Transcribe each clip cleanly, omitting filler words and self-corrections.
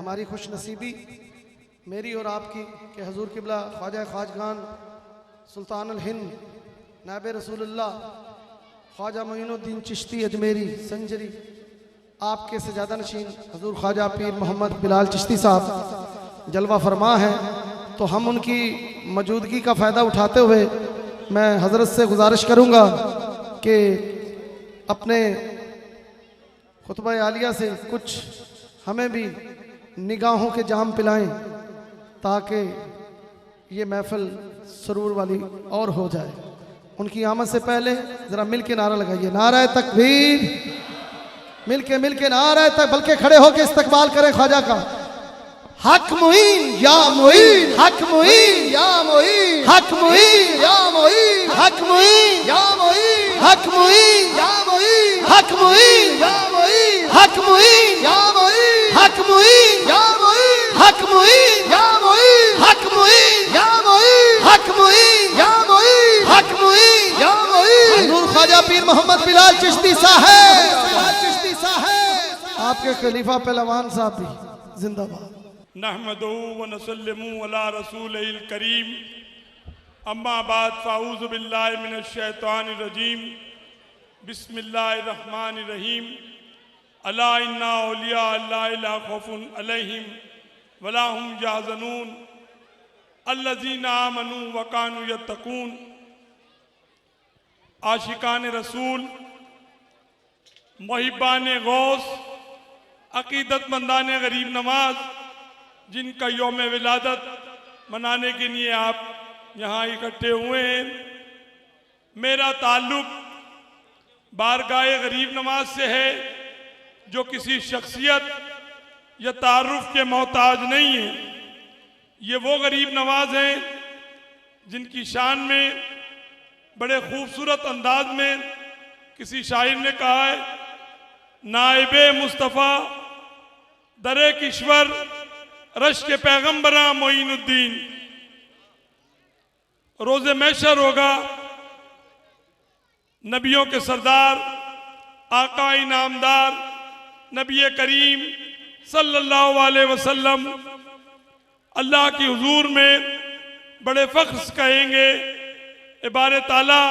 हमारी खुश नसीबी मेरी और आपकी कि हजूर किबला ख्वाजा ख्वाजगान सुल्तान अल हिंद नायब रसूलुल्लाह ख्वाजा मोइनुद्दीन चिश्ती अजमेरी संजरी आपके सजादा नशीन हजूर ख्वाजा पीर मोहम्मद बिलाल चिश्ती साहब जलवा फरमा है, तो हम उनकी मौजूदगी का फ़ायदा उठाते हुए मैं हज़रत से गुजारिश करूँगा कि अपने खुतबा आलिया से कुछ हमें भी निगाहों के जाम पिलाएं ताकि ये महफिल सुरूर वाली और हो जाए। उनकी आमद से पहले ज़रा मिल के नारा लगाइए, नारा तकबीर। मिल के नारा तक, बल्कि खड़े होकर इस्तकबाल करें ख्वाजा का। हक मुईन या मुईन, हक मुईन या मुईन, हक मुईन या मुईन, हक मुईन या मुईन, हक मुईन या मुईन, हक मुईन या मुईन, हक मुईन या मुईन, हक मुईन या मुईन, हक मुईन या मुईन, हक मुईन या मुईन, हक मुईन या मुईन, हक मुईन या मुईन। हजूर ख्वाजा पीर मोहम्मद बिलाल चिश्ती साहब, चिश्ती साहब, आपके खलीफा पहलवान साहब भी जिंदाबाद। नहमदू व नसल्लिमु अला रसूलिल करीम, अम्मा बाद फ़ाऊज़ु बिल्लाहि मिनश शैतानिर रजीम, बिस्मिल्लाहिर रहमानिर रहीम। अला इन्ना औलिया अल्लाहि ला खौफुन अलैहिम वला हुम यहज़नून अल्लज़ीना आमनू व कानू यत्तकून। आशिकान रसूल, मुहिब्बान गौस, अक़ीदतमंदान गरीब नवाज, जिनका यौम विलादत मनाने के लिए आप यहाँ इकट्ठे हुए हैं, मेरा ताल्लुक़ बारगाह गरीब नवाज से है जो किसी शख्सियत या तारुफ के मोहताज नहीं है। ये वो गरीब नवाज हैं जिनकी शान में बड़े खूबसूरत अंदाज में किसी शायर ने कहा है, नाइबे मुस्तफ़ा दरे किश्वर रश के पैगम्बरा मोइनुद्दीन। रोज़े महशर होगा नबियों के सरदार आका इनामदार नबी करीम सल्लल्लाहु अलैहि वसल्लम अल्लाह की हुजूर में बड़े फ़ख्र से कहेंगे, ए बारे ताला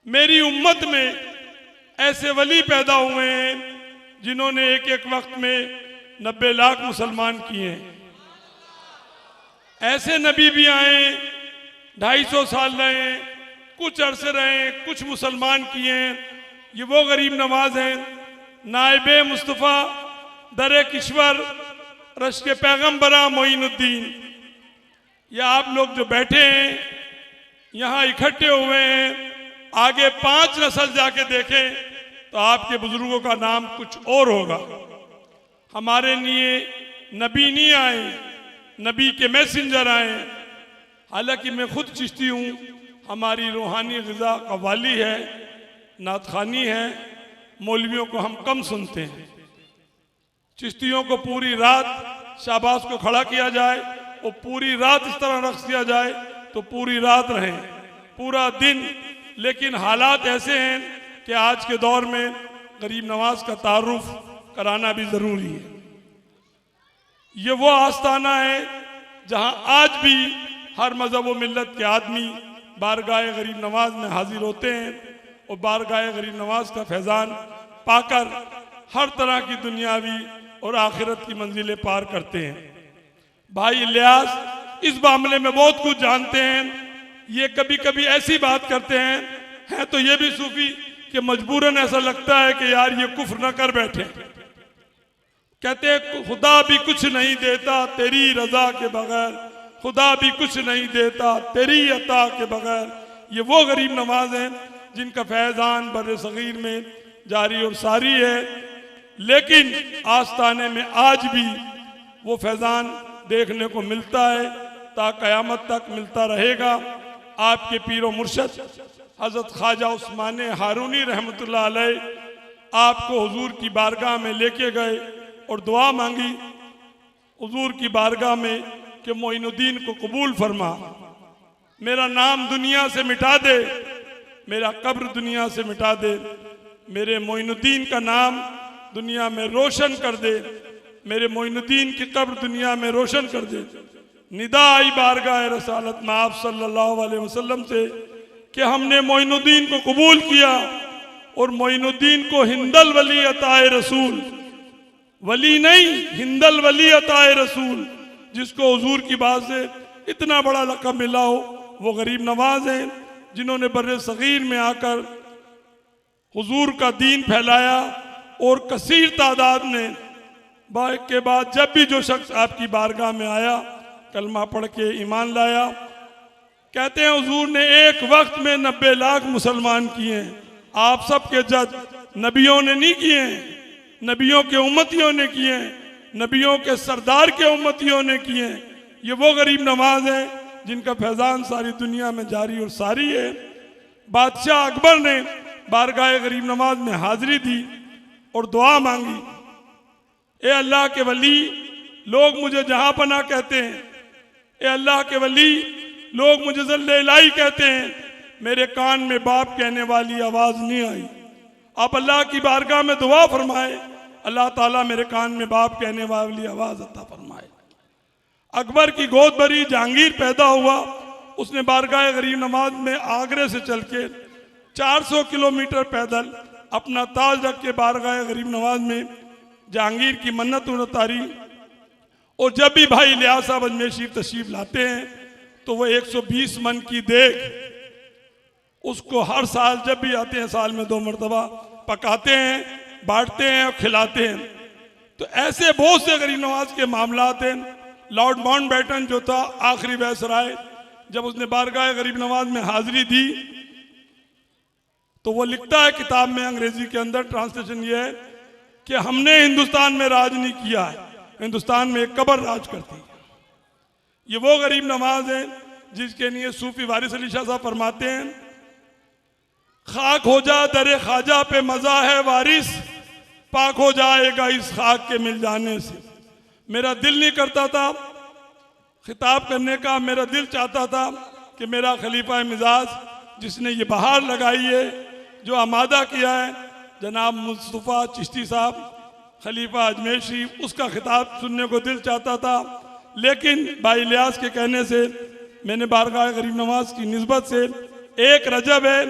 मेरी उम्मत में ऐसे वली पैदा हुए हैं जिन्होंने एक एक वक्त में 90 लाख मुसलमान किए हैं। ऐसे नबी भी आए 250 साल रहे, कुछ अरसे रहे, कुछ मुसलमान किए हैं। ये वो गरीब नवाज हैं, नाइबे मुस्तफ़ा दरे किश्वर रश के पैगम्बरा मोइनुद्दीन। या आप लोग जो बैठे हैं यहाँ इकट्ठे हुए हैं, आगे 5 नस्ल जाके देखें तो आपके बुजुर्गों का नाम कुछ और होगा। हमारे लिए नबी नहीं आए, नबी के मैसेंजर आए। हालांकि मैं खुद चिश्ती हूँ, हमारी रूहानी ग़िज़ा कव्वाली है, नातखानी है, मौलवियों को हम कम सुनते हैं। चिश्तियों को पूरी रात शाबाश को खड़ा किया जाए और पूरी रात इस तरह रक़्स किया जाए तो पूरी रात रहें, पूरा दिन। लेकिन हालात ऐसे हैं कि आज के दौर में गरीब नवाज का तारुफ कराना भी ज़रूरी है। ये वो आस्ताना है जहां आज भी हर मज़हब व मिल्लत के आदमी बारगाह गरीब नवाज में हाजिर होते हैं और बारगाह गरीब नवाज का फैज़ान पाकर हर तरह की दुनियावी और आखिरत की मंजिलें पार करते हैं। भाई इलियास इस मामले में बहुत कुछ जानते हैं। ये कभी कभी ऐसी बात करते हैं तो ये भी सूफी कि मजबूरन ऐसा लगता है कि यार ये कुफ्र न कर बैठे। कहते हैं खुदा भी कुछ नहीं देता तेरी रजा के बगैर, खुदा भी कुछ नहीं देता तेरी अता के बगैर। ये वो गरीब नवाज हैं जिनका फैज़ान बर सगीर में जारी और सारी है, लेकिन आस्ताने में आज भी वो फैज़ान देखने को मिलता है, ता क़यामत तक मिलता रहेगा। आपके पीरो मुर्शद हज़रत ख्वाजा उस्मान हारूनी रहमतुल्लाह अलैह आपको हुजूर की बारगाह में लेके गए और दुआ मांगी हुजूर की बारगाह में कि मोइनुद्दीन को कबूल फरमा, मेरा नाम दुनिया से मिटा दे, मेरा कब्र दुनिया से मिटा दे, मेरे मोइनुद्दीन का नाम दुनिया में रोशन कर दे। मेरे मोइनुद्दीन की कब्र दुनिया में रोशन कर दे। निदा आई बारगाह रसालत में आप सल्लल्लाहु अलैहि वसल्लम से कि हमने मोइनुद्दीन को कबूल किया और मोइनुद्दीन को हिंदल वली अताए रसूल, वली नहीं हिंदल वली अताए रसूल, जिसको हुजूर की बात से इतना बड़ा लक़ब मिला हो, वो गरीब नवाज हैं जिन्होंने बर्रे सगीर में आकर हुजूर का दीन फैलाया और कसीर तादाद में के बाद जब भी जो शख्स आपकी बारगाह में आया कलमा पढ़ के ईमान लाया, कहते हैं हुजूर ने एक वक्त में 90 लाख मुसलमान किए हैं। आप सब के जज नबियों ने नहीं किए हैं, नबियों के उम्मतियों ने किए हैं, नबियों के सरदार के उम्मतियों ने किए हैं। ये वो गरीब नवाज हैं जिनका फैजान सारी दुनिया में जारी और सारी है। बादशाह अकबर ने बारगाह गरीब नवाज में हाजिरी दी और दुआ मांगी, ए अल्लाह के वली, लोग मुझे जहां पना कहते हैं, ए अल्लाह के वली, लोग मुझे ज़ल्ले इलाही कहते हैं, मेरे कान में बाप कहने वाली आवाज़ नहीं आई। आप अल्लाह की बारगाह में दुआ फरमाए, अल्लाह ताला मेरे कान में बाप कहने वाली आवाज़ अता फरमाए। अकबर की गोद भरी जहांगीर पैदा हुआ, उसने बारगाह गरीब नवाज में आगरे से चल के 400 किलोमीटर पैदल अपना ताज रख के बारगाह गरीब नवाज में जहांगीर की मन्नत उतारी। और जब भी भाई इलियास साहब अजमेर शरीफ तशरीफ लाते हैं तो वो 120 मन की देग उसको हर साल जब भी आते हैं साल में 2 मरतबा पकाते हैं, बांटते हैं और खिलाते हैं। तो ऐसे बहुत से गरीब नवाज के मामलात हैं। लॉर्ड माउंटबेटन जो था आखिरी वायसराय, जब उसने बारगाह गरीब नवाज में हाजिरी दी तो वो लिखता है किताब में, अंग्रेजी के अंदर ट्रांसलेशन ये है कि हमने हिंदुस्तान में राज नहीं किया है, हिंदुस्तान में एक कब्र राज करती है। ये वो गरीब नवाज है जिसके लिए सूफी वारिस अली शाह साहब फरमाते हैं, खाक हो जा दरे ख्वाजा पे मजा है वारिस, पाक हो जाएगा इस खाक के मिल जाने से। मेरा दिल नहीं करता था खिताब करने का, मेरा दिल चाहता था कि मेरा खलीफा मिजाज जिसने ये बहार लगाई है, जो आमादा किया है जनाब मुस्तफ़ा चिश्ती साहब खलीफा अजमेर शरीफ, उसका खिताब सुनने को दिल चाहता था। लेकिन भाई इलियास के कहने से मैंने बारगाह गरीब नवाज की निस्बत से 1 रजब है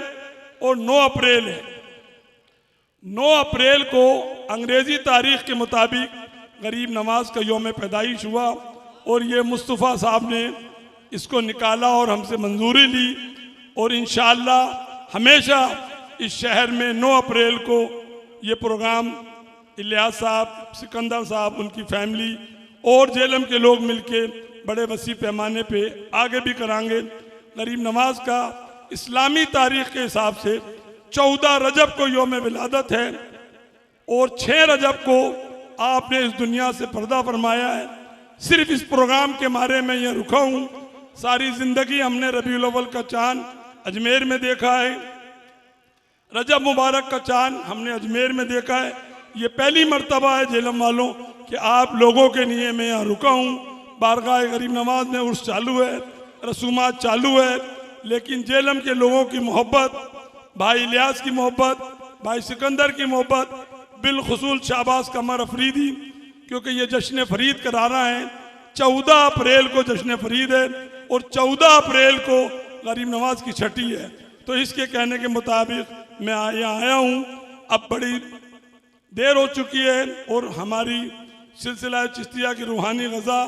और 9 अप्रैल है, 9 अप्रैल को अंग्रेजी तारीख के मुताबिक गरीब नवाज का योम पैदाइश हुआ और ये मुस्तफ़ा साहब ने इसको निकाला और हमसे मंजूरी ली। और इंशाअल्लाह हमेशा इस शहर में 9 अप्रैल को ये प्रोग्राम इलियास साहब, सिकंदर साहब, उनकी फैमिली और जेलम के लोग मिलके बड़े वसी पैमाने पे आगे भी कराएंगे। गरीब नवाज का इस्लामी तारीख के हिसाब से 14 रजब को योम विलादत है और 6 रजब को आपने इस दुनिया से पर्दा फरमाया है। सिर्फ इस प्रोग्राम के मारे में ये रुका हूँ। सारी जिंदगी हमने रबीउल अव्वल का चांद अजमेर में देखा है, रजब मुबारक का चांद हमने अजमेर में देखा है। ये पहली मर्तबा है जेलम वालों कि आप लोगों के लिए मैं यहाँ रुका हूँ। बारगाह गरीब नवाज में उर्स चालू है, रसूमात चालू है, लेकिन जेलम के लोगों की मोहब्बत, भाई इलियास की मोहब्बत, भाई सिकंदर की मोहब्बत, बिलखुसूस शाहबाज कमर अफरीदी, क्योंकि ये जश्न फरीद कराना है। 14 अप्रैल को जश्न फरीद है और 14 अप्रैल को गरीब नवाज की छठी है। तो इसके कहने के मुताबिक मैं यहाँ आया हूँ। अब बड़ी देर हो चुकी है और हमारी सिलसिला चिश्तिया की रूहानी गज़ा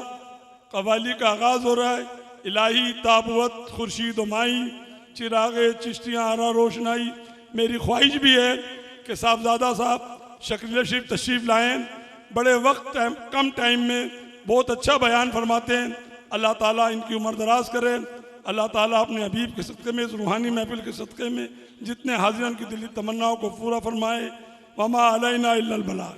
कवाली का आगाज़ हो रहा है। इलाही ताबुत खुर्शीद माई चिरागे चिश्तियाँ आरा रोशनाई। मेरी ख्वाहिश भी है कि साहबजादा साहब शकील शरीफ तशरीफ़ लाएँ। बड़े वक्त कम टाइम में बहुत अच्छा बयान फरमाते हैं। अल्लाह ताला इनकी उम्र दराज करे। अल्लाह ताला अपने हबीब के सदक़े में, इस रूहानी महफिल के सदक़े में जितने हाज़िरन की दिली तमन्नाओं को पूरा फरमाए। वमा अलैना इल्लल बलाग।